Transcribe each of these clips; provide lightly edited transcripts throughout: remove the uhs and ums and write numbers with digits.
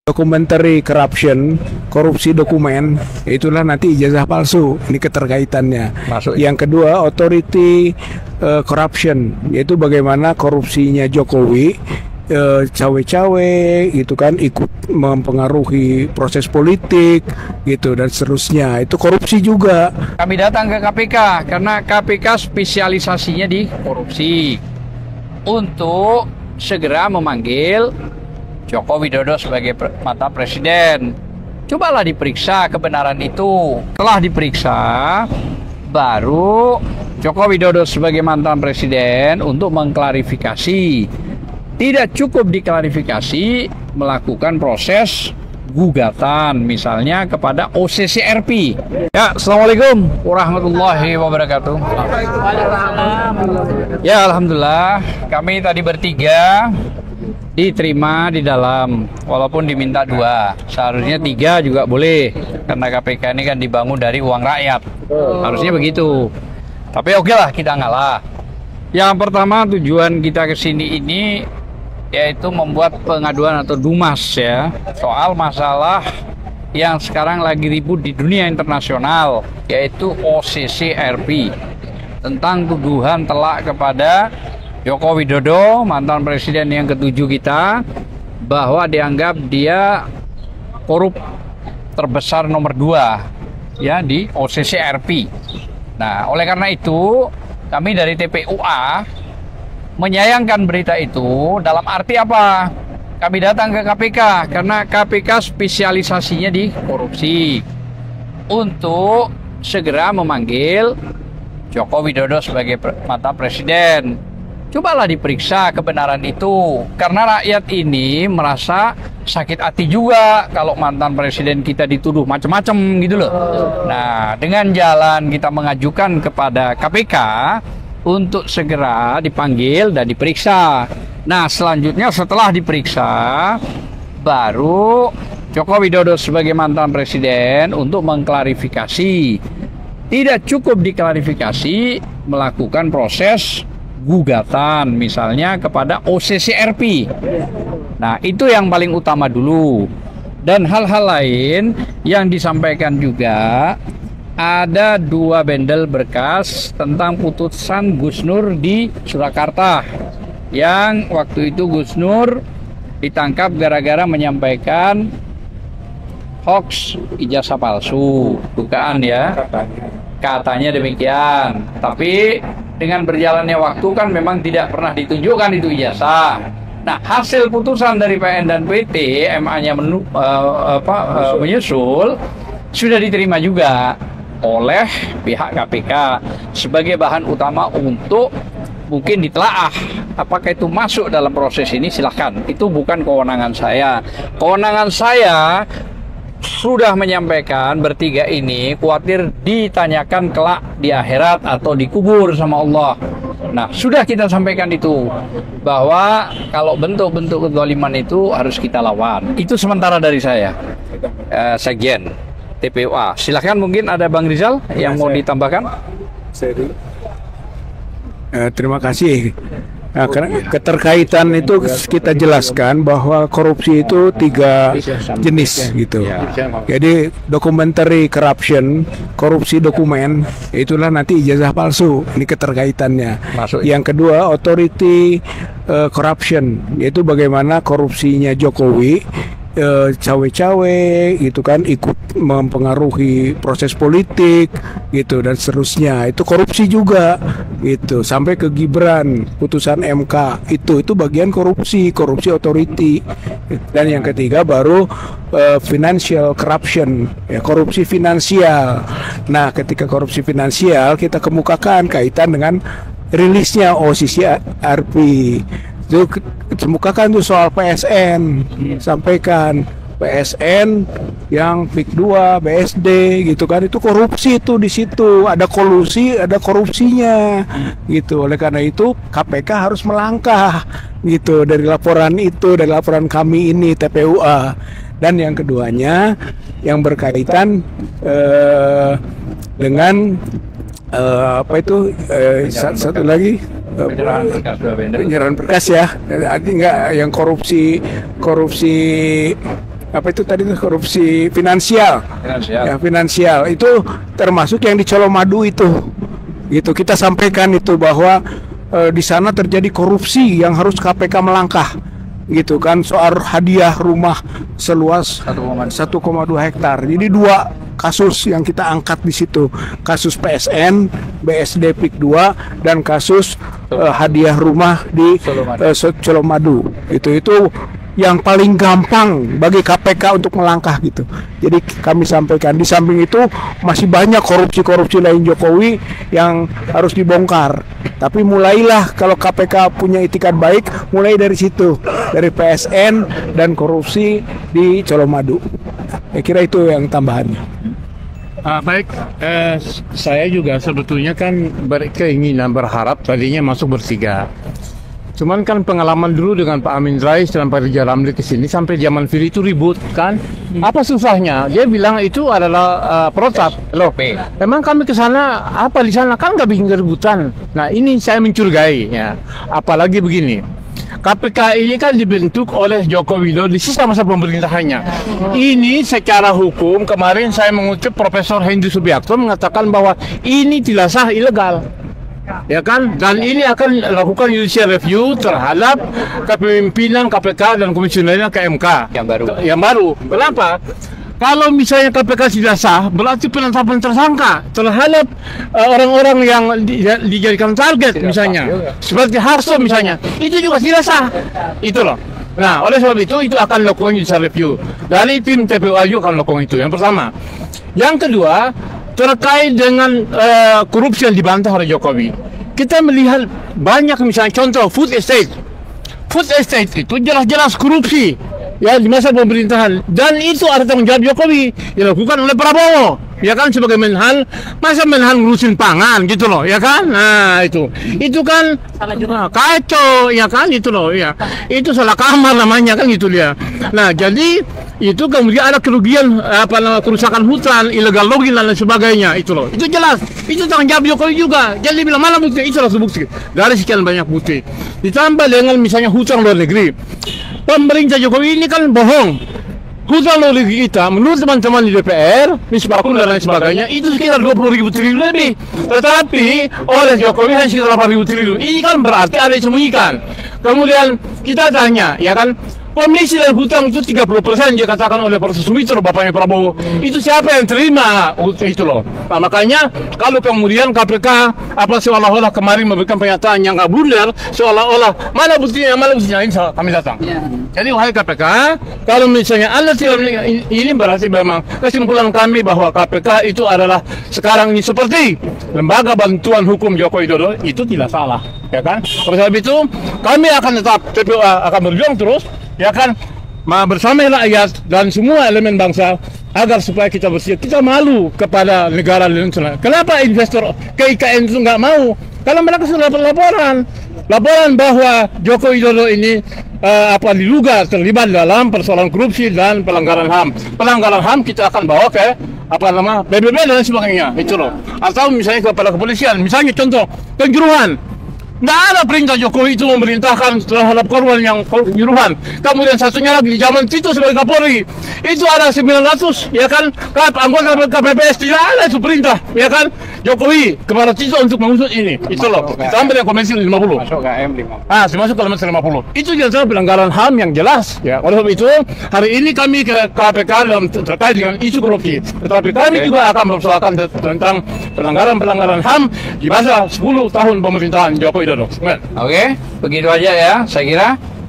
Documentary corruption, korupsi dokumen, itulah nanti ijazah palsu. Ini keterkaitannya. Masuk. Yang kedua, authority corruption, yaitu bagaimana korupsinya Jokowi, cawe-cawe, gitu kan, ikut mempengaruhi proses politik, gitu dan seterusnya. Itu korupsi juga. Kami datang ke KPK karena KPK spesialisasinya di korupsi untuk segera memanggil Joko Widodo sebagai mantan presiden. Cobalah diperiksa kebenaran itu. Telah diperiksa, baru Joko Widodo sebagai mantan presiden untuk mengklarifikasi. Tidak cukup diklarifikasi, melakukan proses gugatan, misalnya kepada OCCRP. Ya, Assalamualaikum warahmatullahi wabarakatuh. Ya, Alhamdulillah, kami tadi bertiga diterima di dalam, walaupun diminta 2, seharusnya 3 juga boleh, karena KPK ini kan dibangun dari uang rakyat, harusnya begitu. Tapi oke lah, kita ngalah. Yang pertama, tujuan kita ke sini ini yaitu membuat pengaduan atau dumas ya, soal masalah yang sekarang lagi ribut di dunia internasional, yaitu OCCRP, tentang tuduhan telak kepada Joko Widodo, mantan presiden yang ke-7 kita, bahwa dianggap dia korup terbesar nomor 2 ya di OCCRP. Nah, oleh karena itu kami dari TPUA menyayangkan berita itu. Dalam arti apa? Kami datang ke KPK karena KPK spesialisasinya di korupsi untuk segera memanggil Joko Widodo sebagai mantan presiden. Cobalah diperiksa kebenaran itu, karena rakyat ini merasa sakit hati juga kalau mantan presiden kita dituduh macam-macam gitu loh. Nah, dengan jalan kita mengajukan kepada KPK untuk segera dipanggil dan diperiksa. Nah, selanjutnya setelah diperiksa, baru Joko Widodo sebagai mantan presiden untuk mengklarifikasi. Tidak cukup diklarifikasi, melakukan proses gugatan, misalnya kepada OCCRP. Nah, itu yang paling utama dulu. Dan hal-hal lain yang disampaikan juga, ada 2 bendel berkas tentang putusan Gus Nur di Surakarta, yang waktu itu Gus Nur ditangkap gara-gara menyampaikan hoax ijazah palsu, dugaan ya, katanya demikian. Tapi dengan berjalannya waktu kan memang tidak pernah ditunjukkan itu ijazah. Nah, hasil putusan dari PN dan PT, MA-nya menyusul, sudah diterima juga oleh pihak KPK sebagai bahan utama untuk mungkin ditelaah. Apakah itu masuk dalam proses ini? Silahkan, itu bukan kewenangan saya. Kewenangan saya sudah menyampaikan, bertiga ini khawatir ditanyakan kelak di akhirat atau dikubur sama Allah. Nah, sudah kita sampaikan itu, bahwa kalau bentuk-bentuk kezaliman itu harus kita lawan. Itu sementara dari saya, Sekjen TPUA. Silahkan, mungkin ada Bang Rizal yang mau ditambahkan. Terima kasih. Nah, karena keterkaitan itu kita jelaskan bahwa korupsi itu 3 jenis gitu. Jadi documentary corruption, korupsi dokumen, itulah nanti ijazah palsu. Ini keterkaitannya. Masuk. Yang kedua, authority corruption, yaitu bagaimana korupsinya Jokowi, cawe-cawe, gitu kan, ikut mempengaruhi proses politik, gitu dan seterusnya. Itu korupsi juga, gitu, sampai ke Gibran, putusan MK, itu bagian korupsi authority. Dan yang ketiga baru financial corruption, ya, korupsi finansial. Nah, ketika korupsi finansial kita kemukakan kaitan dengan rilisnya OCCRP. Itu kemukakan tuh soal PSN, sampaikan PSN yang PIK 2, BSD, gitu kan, itu korupsi itu di situ, ada kolusi, ada korupsinya, gitu. Oleh karena itu KPK harus melangkah, gitu, dari laporan itu, dari laporan kami ini TPUA. Dan yang keduanya yang berkaitan dengan satu lagi penyerahan berkas ya, enggak yang korupsi apa itu tadi tuh, korupsi finansial. Finansial. Ya, finansial itu termasuk yang di Colomadu itu. Gitu kita sampaikan itu bahwa di sana terjadi korupsi yang harus KPK melangkah. Gitu kan, soal hadiah rumah seluas 1,2 hektar. Jadi 2 kasus yang kita angkat di situ, kasus PSN, BSD PIK 2 dan kasus hadiah rumah di Colomadu. Itu yang paling gampang bagi KPK untuk melangkah gitu. Jadi kami sampaikan di samping itu masih banyak korupsi-korupsi lain Jokowi yang harus dibongkar. Tapi mulailah kalau KPK punya itikat baik, mulai dari situ, dari PSN dan korupsi di Colomadu. Saya kira itu yang tambahannya. Baik, saya juga sebetulnya kan berkeinginan berharap tadinya masuk bertiga. Cuman kan pengalaman dulu dengan Pak Amin Rais dan Pak Rijal Ramli ke sini sampai zaman Firly itu ribut kan. Apa susahnya? Dia bilang itu adalah protap. Loh, memang kami ke sana apa di sana kan nggak bikin keributan. Nah, ini saya mencurigai ya. Apalagi begini. KPK ini kan dibentuk oleh Joko Widodo di sisa masa pemerintahannya. Ini secara hukum kemarin saya mengutip Profesor Hendy Subiakto mengatakan bahwa ini tidak sah, ilegal. Ya kan, dan ini akan lakukan judicial review terhadap kepemimpinan KPK dan komisionernya ke MK yang baru. Kenapa? Kalau misalnya KPK tidak sah, berarti penetapan tersangka terhadap orang-orang yang dijadikan target misalnya, seperti Harso misalnya, itu juga tidak sah. Itu loh. Nah, oleh sebab itu akan lakukan judicial review. Dari tim TPU akan lakukan itu. Yang pertama. Yang kedua, terkait dengan korupsi yang dibantah oleh Jokowi. Kita melihat banyak misalnya contoh food estate. Food estate itu jelas-jelas korupsi ya di masa pemerintahan, dan itu ada tanggung jawab Jokowi yang dilakukan oleh Prabowo. Ya kan, sebagai Menhan, masa Menhan ngurusin pangan gitu loh, ya kan? Nah, itu kan kacau, ya kan, itu loh, ya. Itu salah kamar namanya kan gitu dia. Nah, jadi itu kemudian ada kerugian kerusakan hutan, illegal logging dan lain sebagainya, itu loh. Itu jelas, itu tanggung jawab Jokowi juga. Jadi bilang mana bukti, itu harus bukti. Dari sekian banyak bukti. Ditambah dengan misalnya hutang luar negeri. Pemerintah Jokowi ini kan bohong. Hutang luar negeri kita menurut teman-teman di DPR, Misbakun dan lain sebagainya itu sekitar 20.000 triliun lebih. Tetapi oleh Jokowi hanya sekitar 8.000 triliun. Ini kan berarti ada yang disembunyikan. Kemudian kita tanya, ya kan, komisi dan hutang itu 30% dikatakan oleh Profesor Sumitro, bapaknya Prabowo. Itu siapa yang terima itu loh. Nah, makanya kalau kemudian KPK seolah-olah kemarin memberikan pernyataan yang nggak blunder, seolah-olah mana buktinya ini kami datang. Jadi wahai KPK, kalau misalnya Anda tidak ini berarti memang kesimpulan kami bahwa KPK itu adalah sekarang ini seperti lembaga bantuan hukum Joko Widodo, itu tidak salah, ya kan? Oleh sebab itu kami akan tetap TPU akan berjuang terus, ya kan, bersama rakyat dan semua elemen bangsa agar supaya kita bersih. Kita malu kepada negara internasional. Kenapa investor ke IKN itu nggak mau? Karena mereka sudah dapat laporan bahwa Joko Widodo ini diduga terlibat dalam persoalan korupsi dan pelanggaran HAM. Pelanggaran HAM kita akan bawa ke PBB dan sebagainya, itu loh. Atau misalnya kepada kepolisian, misalnya contoh Kanjuruhan. Nggak ada perintah Jokowi itu memerintahkan terhadap korban yang penyuruhan. Kemudian satunya lagi di zaman Tito sebagai Kapolri itu ada 900, ya kan, anggota KPPS, tidak ada itu perintah, ya kan, Jokowi kepada Tito untuk mengusut ini, itu loh. Ditambah dengan komisi 50. Masuk ke M50. Masuk ke komisi 50. Itu jelas pelanggaran HAM yang jelas, ya. Oleh sebab itu hari ini kami ke KPK dalam terkait dengan isu korupsi. Tetapi kami juga akan mempersoalkan tentang pelanggaran HAM di masa 10 tahun pemerintahan Jokowi. Oke, begitu aja ya. Saya kira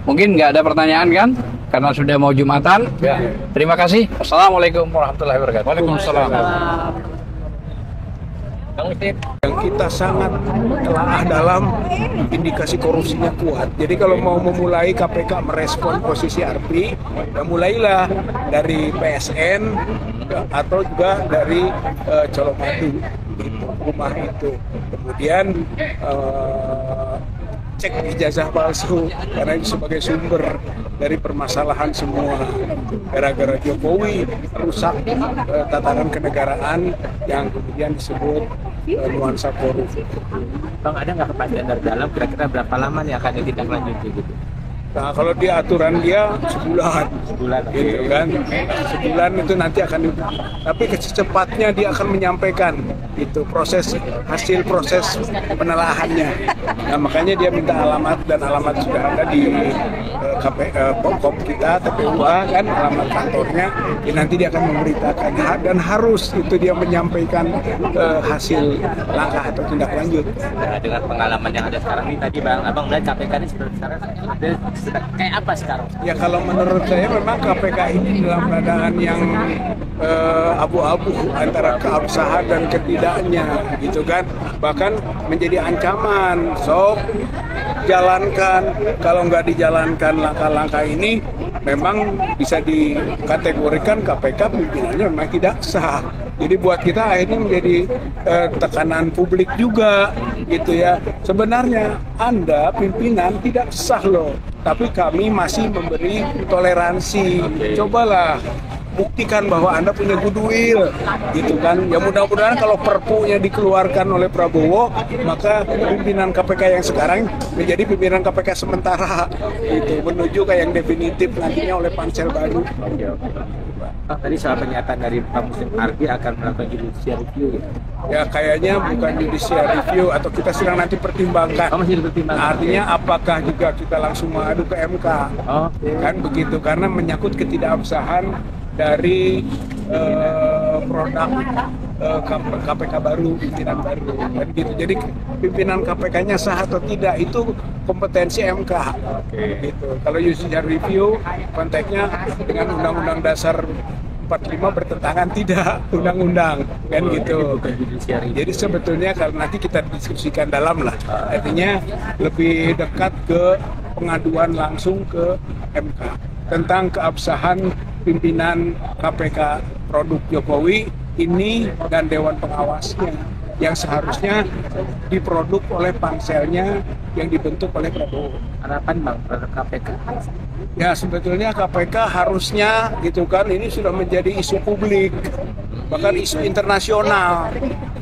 mungkin nggak ada pertanyaan kan, karena sudah mau Jumatan. Ya. Terima kasih. Assalamualaikum warahmatullahi wabarakatuh. Waalaikumsalam. Yang kita sangat telah dalam indikasi korupsinya kuat. Jadi kalau mau memulai KPK merespon posisi Arpi, ya mulailah dari PSN atau juga dari Colomadu itu, rumah itu. Kemudian cek ijazah palsu karena itu sebagai sumber dari permasalahan semua. Gara-gara Jokowi rusak tatanan kenegaraan yang kemudian disebut nuansa korupsi. Bang, ada nggak kepastian dari dalam kira-kira berapa lama nih akan ditindaklanjuti gitu? Nah, kalau di aturan dia sebulan, gitu kan. Sebulan itu nanti akan tapi secepatnya dia akan menyampaikan itu hasil proses penelahannya. Nah, makanya dia minta alamat, dan alamat sudah ada di Pokop kita, TPUA kan, alamat kantornya. Ya, nanti dia akan memberitakan, dan harus itu dia menyampaikan hasil langkah atau tindak lanjut. Nah, dengan pengalaman yang ada sekarang ini tadi Abang melihat KPK ini sekarang kayak apa sekarang? Ya, kalau menurut saya memang KPK ini dalam keadaan yang abu-abu antara keabsahan dan ketidaknya, gitu kan. Bahkan menjadi ancaman. So, jalankan. Kalau nggak dijalankan langkah-langkah ini, memang bisa dikategorikan KPK pimpinannya memang tidak sah. Jadi buat kita akhirnya menjadi tekanan publik juga, gitu ya. Sebenarnya Anda pimpinan tidak sah loh, tapi kami masih memberi toleransi. Cobalah buktikan bahwa Anda punya goodwill, gitu kan. Ya, mudah-mudahan kalau perpunya dikeluarkan oleh Prabowo, maka pimpinan KPK yang sekarang menjadi pimpinan KPK sementara, gitu, menuju ke yang definitif nantinya oleh pansel baru. Tadi soal pernyataan dari Pak Muslim Ardi akan melakukan judicial review. Ya, kayaknya bukan judicial review, atau kita sedang nanti pertimbangkan. Masih dipertimbangkan. Artinya apakah juga kita langsung mengadu ke MK? Kan begitu, karena menyangkut ketidakabsahan dari produk KPK baru, pimpinan baru, kan gitu. Jadi pimpinan KPK-nya sah atau tidak itu kompetensi MK. Gitu. Kalau judicial review konteksnya dengan Undang-Undang Dasar 45 bertentangan tidak undang-undang, kan gitu. Jadi sebetulnya kalau nanti kita diskusikan dalam lah, artinya lebih dekat ke pengaduan langsung ke MK tentang keabsahan pimpinan KPK produk Jokowi ini dan Dewan Pengawasnya yang seharusnya diproduk oleh panselnya yang dibentuk oleh Prabowo. Harapan Bang terhadap KPK? Ya, sebetulnya KPK harusnya, gitu kan, ini sudah menjadi isu publik, bahkan isu internasional,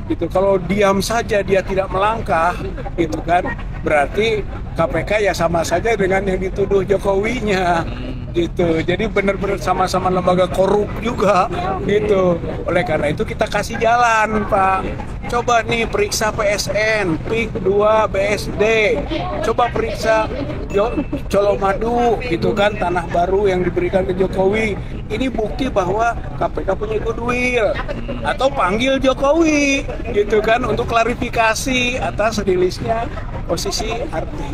gitu. Kalau diam saja dia tidak melangkah, gitu kan, berarti KPK ya sama saja dengan yang dituduh Jokowinya, gitu. Jadi benar-benar sama-sama lembaga korup juga, gitu. Oleh karena itu kita kasih jalan, Pak. Coba nih periksa PSN, PIK 2, BSD. Coba periksa Colomadu, gitu kan, tanah baru yang diberikan ke Jokowi. Ini bukti bahwa KPK punya goodwill. Atau panggil Jokowi, gitu kan, untuk klarifikasi atas rilisnya posisi Ardi.